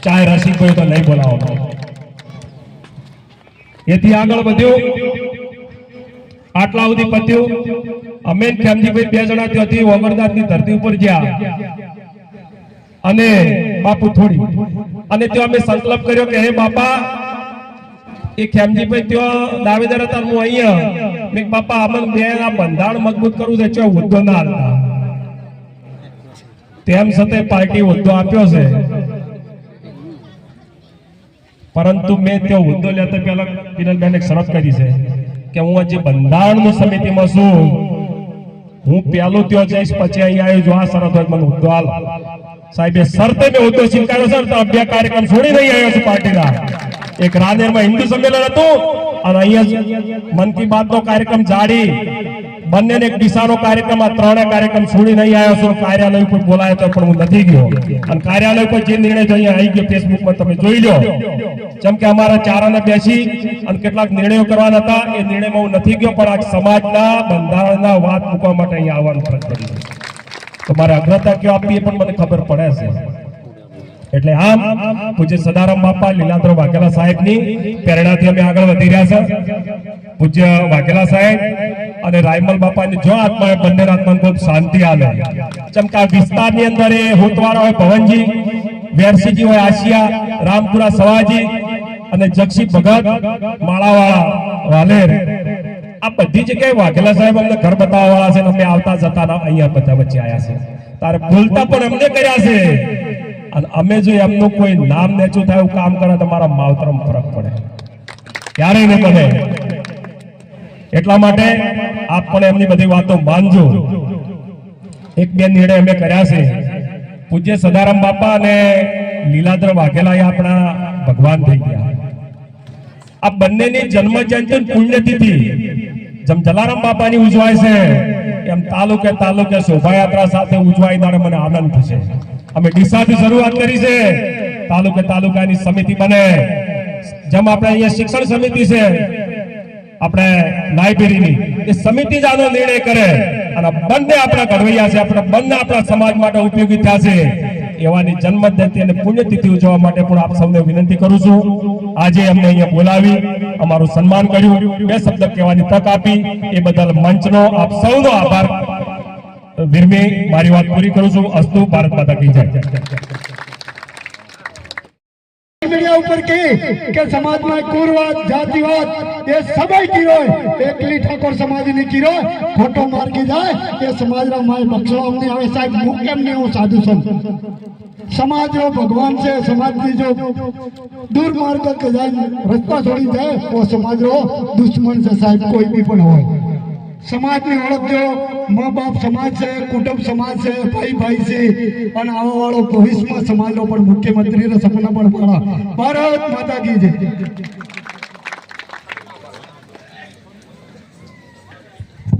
ચાહે રસિકભાઈ તો નહીં બોલાવો. એથી આગળ વધ્યું, આટલા સુધી પત્યું. અમે ખેમજીભાઈ 2 જણા ત્યાંથી ઓગણદાસની ધરતી ઉપર ગયા અને બાપુ થોડી અને ત્યાં અમે સંકલ્પ કર્યો કે હે બાપા, એ ખેમજીભાઈ ત્યાં દાવેદાર હતા, હું અહીંયા મેં બાપા અમને બે આ બંધારણ મજબૂત કરવું છે, ચો હોદ્દો ના હાલતા. તેમ છતાં પાર્ટી હોદ્દો આપ્યો છે, પરંતુ મેં ત્યાં હોદ્દો લેતા પહેલા પિનલબેન એક શરત કરી છે કે હું આજે બંધારણની સમિતિમાં છું, હું પહેલો ત્યાં જઈશ પછી અહીંયા આવ્યો, જો આ શરત હોય મને હોદ્દો હાલ. સાહેબે શરતે મેં હોદ્દો સ્વીકાર્યો સર. તો 2 કાર્યક્રમ છોડી નહીં આવ્યો છું પાર્ટીના. એક રાનેરમાં હિન્દુ સંમેલન હતું અને અહીંયા મન કી બાત નો કાર્યક્રમ જાડી, બંને એક દિશાનો કાર્યક્રમ, આ 3 કાર્યક્રમ છોડી નહીં આવ્યો છું. કાર્યાલય ઉપર બોલાયો તો પણ હું નથી ગયો અને કાર્યાલય પર જે નિર્ણય અહીંયા આવી ગયો ફેસબુકમાં તમે જોઈ લો. જેમ કે અમારા ચારાને બેસી અને કેટલાક નિર્ણયો કરવાના હતા, એ નિર્ણયમાં હું નથી ગયો, પણ આ સમાજના બંધારણના વાત મૂકવા માટે અહીંયા આવવાનું ફરજ પડી. તો મારે અગ્રતા કયો આપવી એ પણ મને ખબર પડે છે. એટલે આમ પૂજ્ય સદારામ બાપા લીલાધર વાઘેલા સાહેબની પ્રેરણાથી અમે આગળ વધી રહ્યા છે. પૂજ્ય વાઘેલા સાહેબ અને રાયમલ બાપાની જો આત્મા, બંને આત્માને ખૂબ શાંતિ આવે. ચમકા વિસ્તારની અંદર એ હોતવાળા હોય ભવનજી, વેરસીજી હોય આશિયા, રામપુરા સવાજી અને જગશી ભગત, માળાવાળા વાલેર, આ બધી જગ્યાએ વાઘેલા સાહેબ અમને ઘર બતાવવા વાળા છે. અમે આવતા જતા અહીંયા બધા વચ્ચે આવ્યા છે, તારે ભૂલતા પણ અમને કર્યા છે. અને અમે જો એમનું કોઈ નામ નેચું થાય એવું કામ કરે તો મારા માવતરમાં ફરક પડે, ક્યારેય નહીં બને. એટલા માટે આપ પણ એમની બધી વાતો માનજો. 1-2 નિર્ણય અમે કર્યા છે. પૂજ્ય સદારામ બાપા અને લીલાધર વાઘેલા એ આપણા ભગવાન થઈ ગયા. આ બંનેની જન્મ જયંતિ પુણ્યતિથિ જેમ જલારામ બાપાની ઉજવાય છે, એમ તાલુકે તાલુકે શોભાયાત્રા સાથે ઉજવાય ત્યારે મને આનંદ થશે. અમે ડીસાથી શરૂઆત કરી છે, તાલુકે તાલુકાની સમિતિ બને. જેમ આપણે અહીંયા શિક્ષણ સમિતિ છે, આપણે લાઇબ્રેરીની, એ સમિતિ જ આનો નિર્ણય કરે અને બંને આપણા ઘડવૈયા છે, આપણે બંને આપણા સમાજ માટે ઉપયોગી થયા છે. એવાની જન્મજયંતિ અને પુણ્યતિથિ ઉજવવા માટે પણ આપ સૌને વિનંતી કરું છું. આજે અમને અહીંયા બોલાવી અમારું સન્માન કર્યું, 2 શબ્દ કહેવાની તક આપી, એ બદલ મંચનો આપ સૌનો આભાર વિરમી મારી વાત પૂરી કરું છું. અસ્તુ. ભારત માતા કી જય. मीडिया ऊपर के समाज में कुरवाद जातिवाद ये सबई कीरो एकली ठाकोर समाज ने कीरो खोटो मार के जाए ये समाज रा माय बख्शो हमने आवे साहब मुकेम ने हूं साधु संत समाज जो भगवान से समाज की जो दूर मार्ग के जाए रास्ता छोड़ी जाए वो समाज रो दुश्मन से साहब कोई भी पण हो. समाज ની ઓળખ જો મા બાપ સમાજ છે, કુટુંબ સમાજ છે, ભાઈ ભાઈ છે અને આવા વાળો ભવિષ્યમાં સમાજનો પણ મુખ્યમંત્રીના સપના પણ વાળા. ભારત માતા કી જય.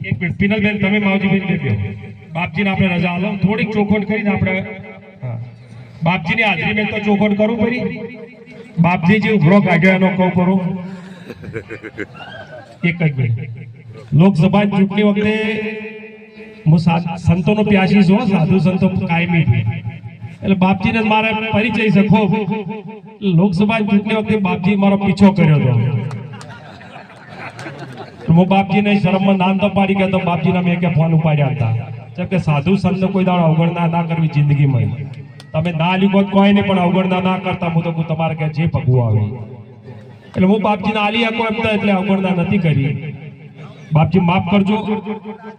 એક મિનિટ પિનલબેન, તમે માવજીભાઈ બેઠો. બાપજીને આપણે રજા આલો, થોડીક ચોખવટ કરીને આપણે બાપજીની હાજરીમાં તો ચોખવટ કરું પડી. બાપજી જે ઉભરો કાઢ્યો એનો કહું કરું. એક જ મિનિટ. લોકસભા ચૂંટણી વખતે હું સંતોનો પ્યાસી છું, સાધુ સંતો કાયમી, એટલે બાપજીને મારે પરિચય સખો. લોકસભા ચૂંટણી વખતે બાપજી મારો પીછો કર્યો હતો. હું બાપજીને શરમમાં નામ તો પાડી ગયો તો બાપજીના મેં કે ફોન ઉપાડ્યા હતા. જેમ કે સાધુ સંત કોઈ દાડો અવગણના ના કરવી જિંદગીમાં. તમે ના લીધો કોઈ નહીં, પણ અવગણના ના કરતા. હું તો તમારે કે જે ભગવું આવે એટલે હું બાપજીને આલી આપો એમ તો, એટલે અવગણના નથી કરી. બાપજી માફ કરજો,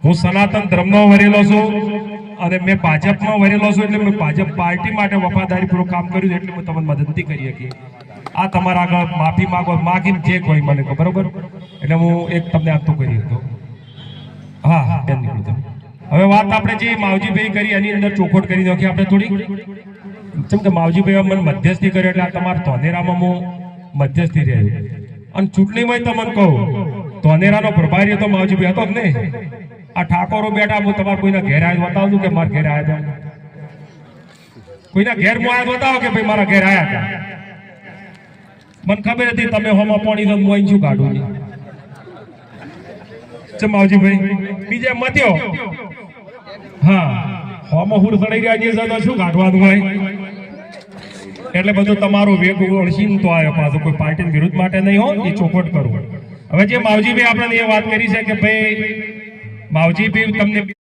હું સનાતન ધર્મનો વરેલો છું અને મેં ભાજપમાં વરેલો છું, એટલે મેં ભાજપ પાર્ટી માટે વફાદારીપૂર્વક કામ કર્યું, એટલે હું તમને મદદ નથી કરી શકી. આ તમારા આગળ માફી માંગો, માગીને જે કોઈ મને કહો, બરોબર? એટલે હું એક તમને આપતો કરી હતો. હા હા, બેન નીકળો. હવે વાત આપણે જે માવજીભાઈ કરી એની અંદર ચોખવટ કરી નાખી આપણે થોડી. જેમ કે માવજીભાઈ મને મધ્યસ્થી કર્યો, એટલે આ તમારા ધોનેરામાં હું મધ્યસ્થી રહ્યો. અને ચૂંટણીમાં તમને કહું, ધોનેરાનો પ્રભારી હતો માવજીભાઈ હતો જ નહીં. આ ઠાકોરો બેઠા, હું તમારે કોઈના ઘેર આવ્યા બતાવું છું કે મારા ઘેર આવ્યા હતા. કોઈના ઘેર હું આવ્યા બતાવો કે ભાઈ મારા ઘેર આવ્યા હતા. મને ખબર હતી તમે હોમાં પાણી તો હું શું કાઢું નહીં. માવજીભાઈ બીજે મત્યો, હા હોમાં હુર સડાઈ રહ્યા છે તો શું કાઢવાનું હોય. એટલે બધું તમારું વેગ ઓળખીને તો આવ્યો પાછો કોઈ પાર્ટી વિરુદ્ધ માટે નહીં હો એ ચોખવટ કરું. હવે જે માવજીભાઈ આપણે એ વાત કરી છે કે ભાઈ માવજીભાઈ તમને